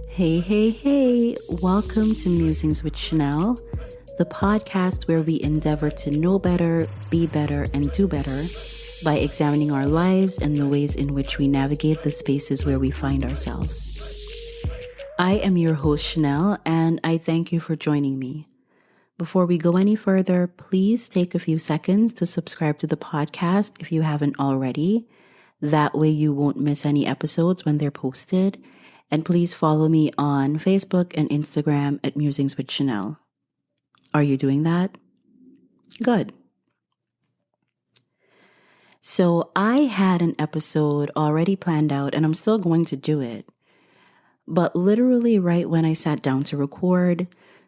Hey, hey, hey, welcome to Musings with Shinnell, the podcast where we endeavor to know better, be better, and do better by examining our lives and the ways in which we navigate the spaces where we find ourselves. I am your host, Shinnell, and I thank you for joining me. Before we go any further, please take a few seconds to subscribe to the podcast if you haven't already. That way you won't miss any episodes when they're posted. And please follow me on Facebook and Instagram at Musings with Shinnell. Are you doing that? Good. So I had an episode already planned out and I'm still going to do it. But literally right when I sat down to record,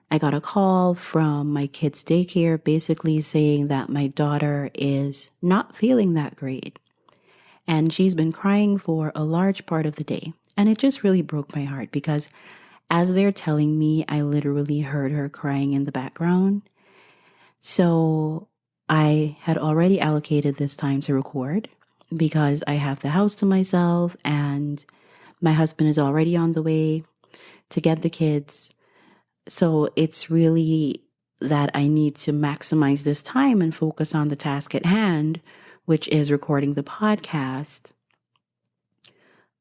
I got a call from my kids' daycare basically saying that my daughter is not feeling that great. And she's been crying for a large part of the day. And it just really broke my heart because as they're telling me, I literally heard her crying in the background. So I had already allocated this time to record because I have the house to myself and my husband is already on the way to get the kids. So it's really that I need to maximize this time and focus on the task at hand, which is recording the podcast.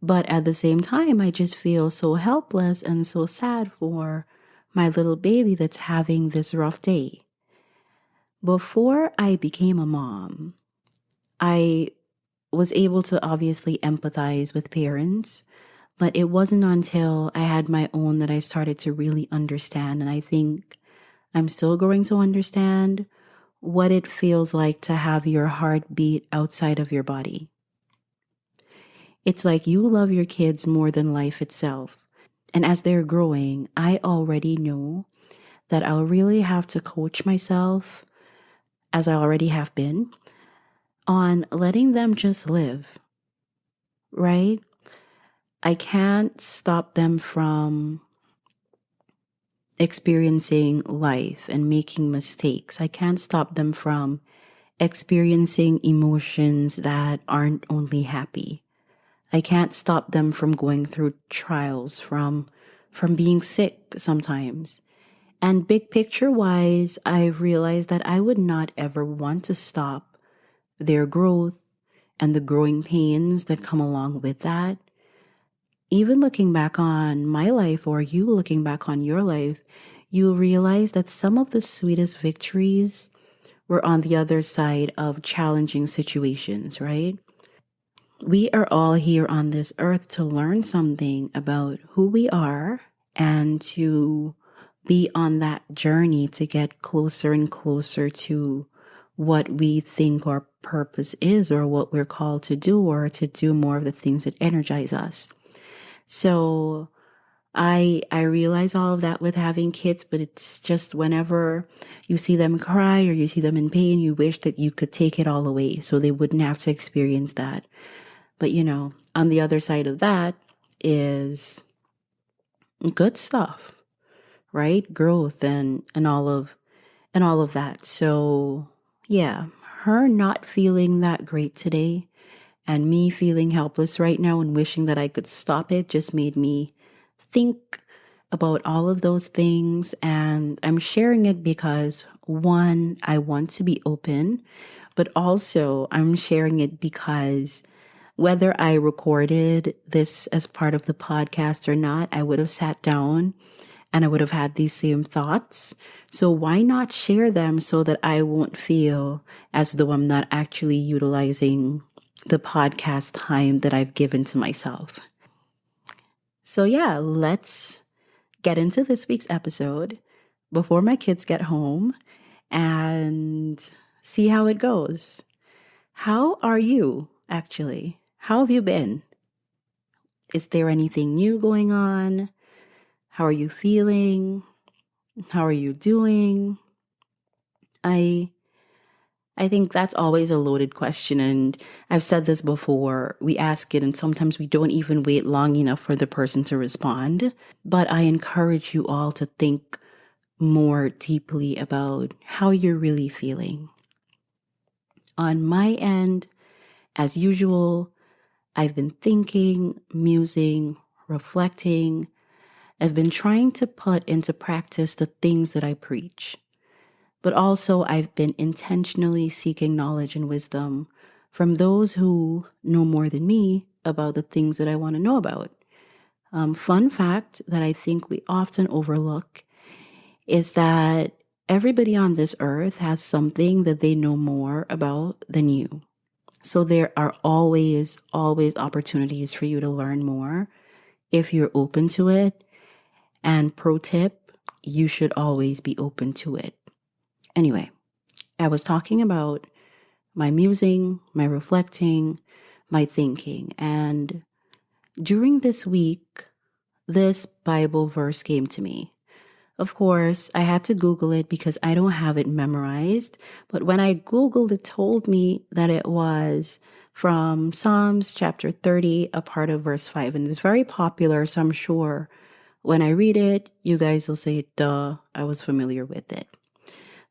But at the same time, I just feel so helpless and so sad for my little baby that's having this rough day. Before I became a mom, I was able to obviously empathize with parents, but it wasn't until I had my own that I started to really understand. And I think I'm still going to understand what it feels like to have your heart beat outside of your body. It's like you love your kids more than life itself. And as they're growing, I already know that I'll really have to coach myself, as I already have been, on letting them just live, right? I can't stop them from experiencing life and making mistakes. I can't stop them from experiencing emotions that aren't only happy. I can't stop them from going through trials, from being sick sometimes. And big picture wise, I realized that I would not ever want to stop their growth and the growing pains that come along with that. Even looking back on my life or you looking back on your life, you'll realize that some of the sweetest victories were on the other side of challenging situations, right? We are all here on this earth to learn something about who we are and to be on that journey to get closer and closer to what we think our purpose is or what we're called to do or to do more of the things that energize us. So I realize all of that with having kids, but it's just whenever you see them cry or you see them in pain, you wish that you could take it all away so they wouldn't have to experience that. But, on the other side of that is good stuff, right? Growth and all of that. So, yeah, her not feeling that great today and me feeling helpless right now and wishing that I could stop it just made me think about all of those things. And I'm sharing it because, one, I want to be open, but also I'm sharing it because whether I recorded this as part of the podcast or not, I would have sat down and I would have had these same thoughts. So why not share them so that I won't feel as though I'm not actually utilizing the podcast time that I've given to myself? So yeah, let's get into this week's episode before my kids get home and see how it goes. How are you, actually? How have you been? Is there anything new going on? How are you feeling? How are you doing? I I think that's always a loaded question. And I've said this before. We ask it, and sometimes we don't even wait long enough for the person to respond. But I encourage you all to think more deeply about how you're really feeling. On my end, as usual, I've been thinking, musing, reflecting. I've been trying to put into practice the things that I preach. But also, I've been intentionally seeking knowledge and wisdom from those who know more than me about the things that I want to know about. Fun fact that I think we often overlook is that everybody on this earth has something that they know more about than you. So there are always opportunities for you to learn more if you're open to it. And pro tip, you should always be open to it. Anyway, I was talking about my musing, my reflecting, my thinking. And during this week, this Bible verse came to me. Of course, I had to Google it because I don't have it memorized. But when I Googled, it told me that it was from Psalms chapter 30, a part of verse 5. And it's very popular, so I'm sure when I read it, you guys will say, duh, I was familiar with it.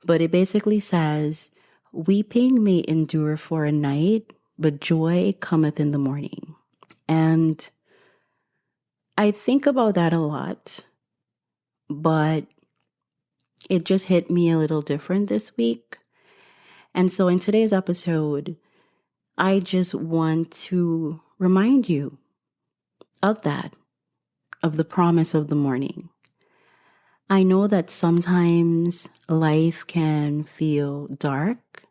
But it basically says, weeping may endure for a night, but joy cometh in the morning. And I think about that a lot, but it just hit me a little different this week. And so in today's episode, I just want to remind you of that, of the promise of the morning. I know that sometimes life can feel dark,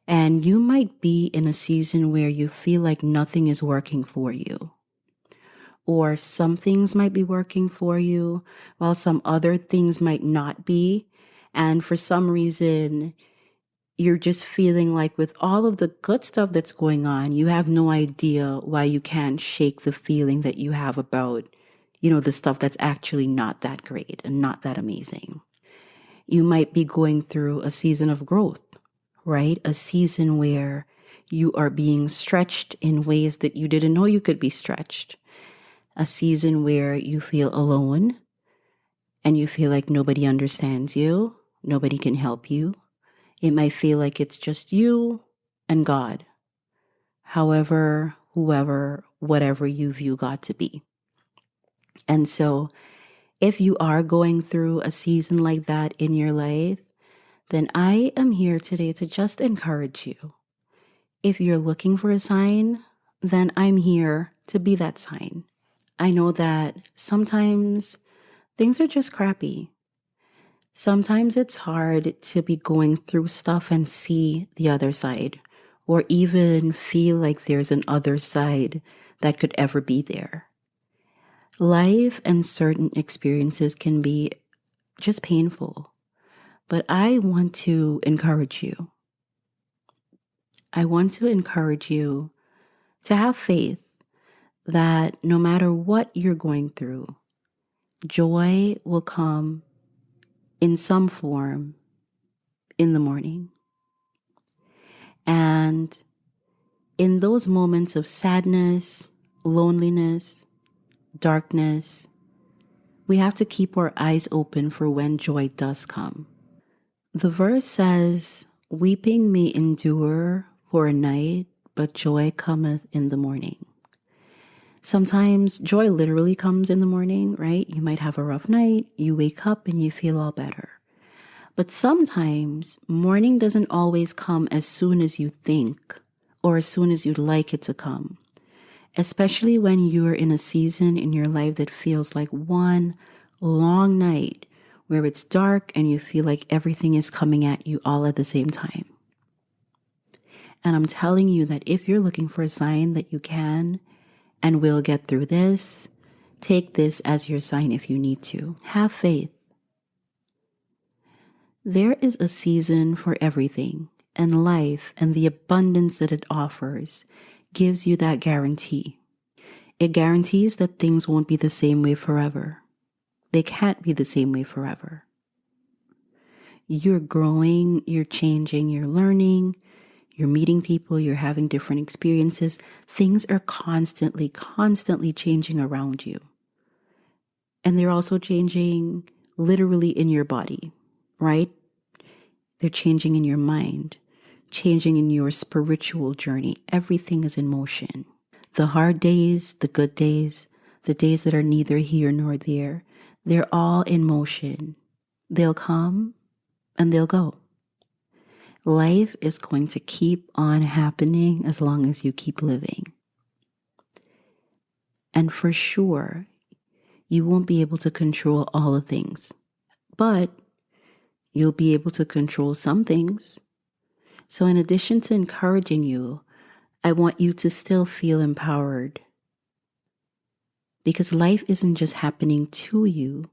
and you might be in a season where you feel like nothing is working for you. Or some things might be working for you, while some other things might not be. And for some reason, you're just feeling like with all of the good stuff that's going on, you have no idea why you can't shake the feeling that you have about the stuff that's actually not that great and not that amazing. You might be going through a season of growth, right? A season where you are being stretched in ways that you didn't know you could be stretched. A season where you feel alone and you feel like nobody understands you, nobody can help you. It might feel like it's just you and God. However, whoever, whatever you view God to be. And so if you are going through a season like that in your life, then I am here today to just encourage you. If you're looking for a sign, then I'm here to be that sign. I know that sometimes things are just crappy. Sometimes it's hard to be going through stuff and see the other side, or even feel like there's an other side that could ever be there. Life and certain experiences can be just painful, but I want to encourage you. I want to encourage you to have faith that no matter what you're going through, joy will come in some form in the morning. And in those moments of sadness, loneliness, darkness, we have to keep our eyes open for when joy does come. The verse says, weeping may endure for a night, but joy cometh in the morning. Sometimes joy literally comes in the morning, right? You might have a rough night, you wake up and you feel all better. But sometimes morning doesn't always come as soon as you think or as soon as you'd like it to come. Especially when you're in a season in your life that feels like one long night where it's dark and you feel like everything is coming at you all at the same time. And I'm telling you that if you're looking for a sign that you can and will get through this, take this as your sign if you need to. Have faith. There is a season for everything, and life and the abundance that it offers gives you that guarantee. It guarantees that things won't be the same way forever. They can't be the same way forever. You're growing, you're changing, you're learning, you're meeting people, you're having different experiences. Things are constantly changing around you. And they're also changing literally in your body, right? They're changing in your mind, changing in your spiritual journey. Everything is in motion. The hard days, the good days, the days that are neither here nor there, they're all in motion. They'll come and they'll go. Life is going to keep on happening as long as you keep living. And for sure, you won't be able to control all the things, but you'll be able to control some things. So in addition to encouraging you, I want you to still feel empowered, because life isn't just happening to you.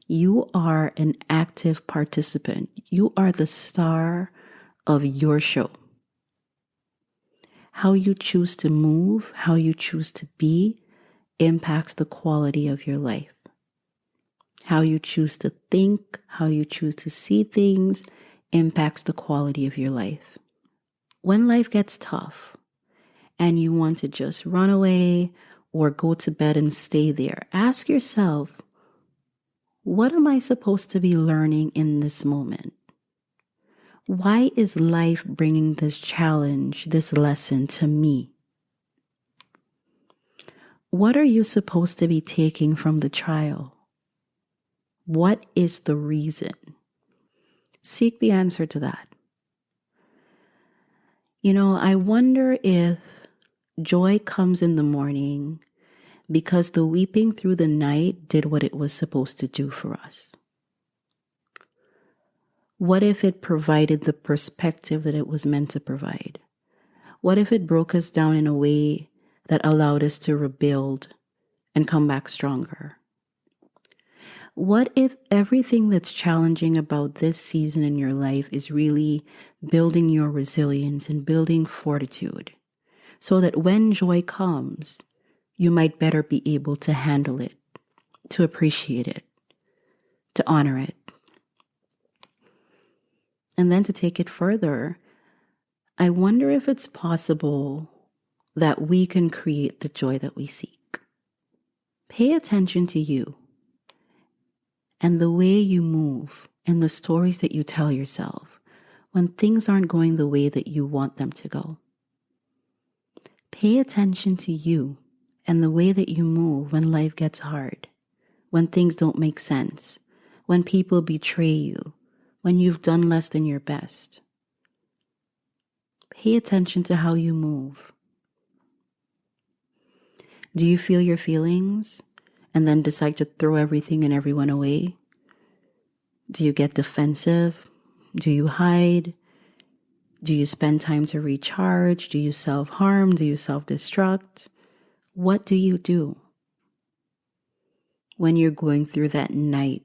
You are an active participant. You are the star of your show. How you choose to move, how you choose to be, impacts the quality of your life. How you choose to think, how you choose to see things, impacts the quality of your life. When life gets tough and you want to just run away or go to bed and stay there, ask yourself, what am I supposed to be learning in this moment? Why is life bringing this challenge, this lesson to me? What are you supposed to be taking from the trial? What is the reason? Seek the answer to that. I wonder if joy comes in the morning because the weeping through the night did what it was supposed to do for us. What if it provided the perspective that it was meant to provide? What if it broke us down in a way that allowed us to rebuild and come back stronger? What if everything that's challenging about this season in your life is really building your resilience and building fortitude, so that when joy comes, you might better be able to handle it, to appreciate it, to honor it? And then to take it further, I wonder if it's possible that we can create the joy that we seek. Pay attention to you and the way you move and the stories that you tell yourself when things aren't going the way that you want them to go. Pay attention to you and the way that you move when life gets hard, when things don't make sense, when people betray you, when you've done less than your best. Pay attention to how you move. Do you feel your feelings and then decide to throw everything and everyone away? Do you get defensive? Do you hide? Do you spend time to recharge? Do you self-harm? Do you self-destruct? What do you do when you're going through that night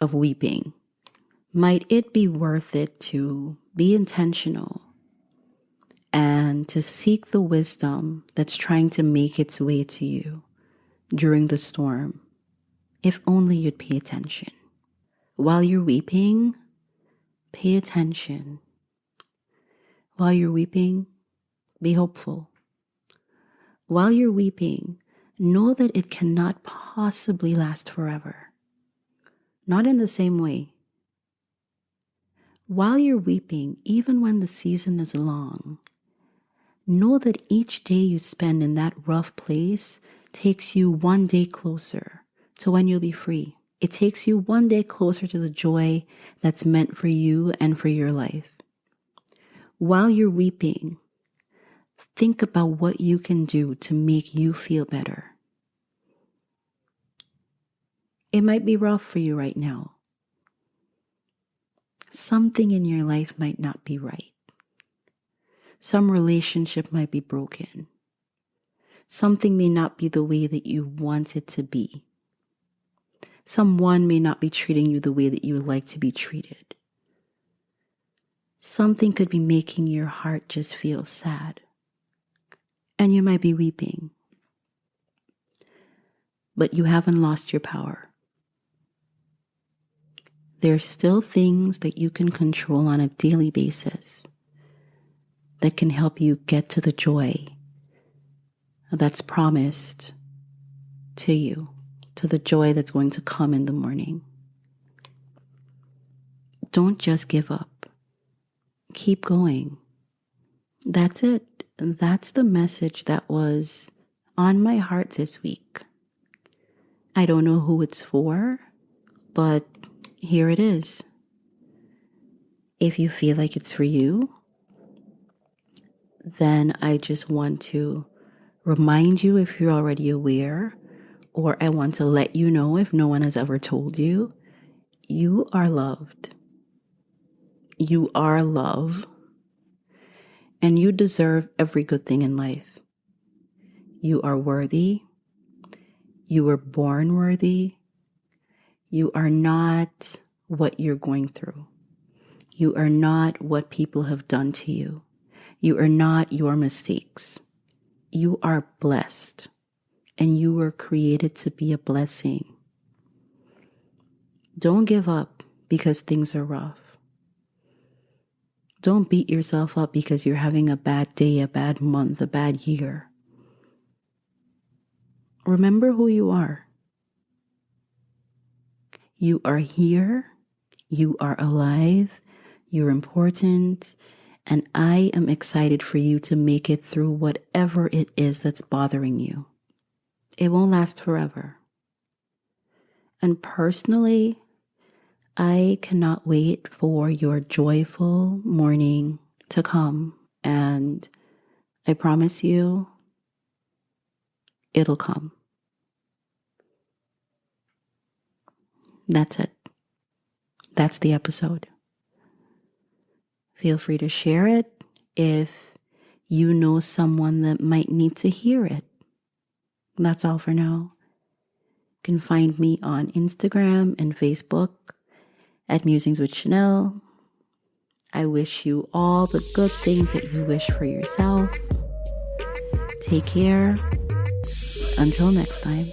of weeping? Might it be worth it to be intentional and to seek the wisdom that's trying to make its way to you during the storm, if only you'd pay attention? While you're weeping, pay attention. While you're weeping, be hopeful. While you're weeping, know that it cannot possibly last forever. Not in the same way. While you're weeping, even when the season is long, know that each day you spend in that rough place takes you one day closer to when you'll be free. It takes you one day closer to the joy that's meant for you and for your life. While you're weeping, think about what you can do to make you feel better. It might be rough for you right now. Something in your life might not be right. Some relationship might be broken. Something may not be the way that you want it to be. Someone may not be treating you the way that you would like to be treated. Something could be making your heart just feel sad. And you might be weeping. But you haven't lost your power. there's still things that you can control on a daily basis that can help you get to the joy that's promised to you, to the joy that's going to come in the morning. Don't just give up. Keep going. That's it. That's the message that was on my heart this week. I don't know who it's for, but here it is. If you feel like it's for you, then I just want to remind you, if you're already aware, or I want to let you know if no one has ever told you, you are loved. You are love. And you deserve every good thing in life. You are worthy. You were born worthy. You are not what you're going through. You are not what people have done to you. You are not your mistakes. You are blessed, and you were created to be a blessing. Don't give up because things are rough. Don't beat yourself up because you're having a bad day, a bad month, a bad year. Remember who you are. You are here. You are alive. You're important. And I am excited for you to make it through whatever it is that's bothering you. It won't last forever. And personally, I cannot wait for your joyful morning to come. And I promise you, it'll come. That's it. That's the episode. Feel free to share it if you know someone that might need to hear it. That's all for now. You can find me on Instagram and Facebook at Musings with Shinnell. I wish you all the good things that you wish for yourself. Take care. Until next time.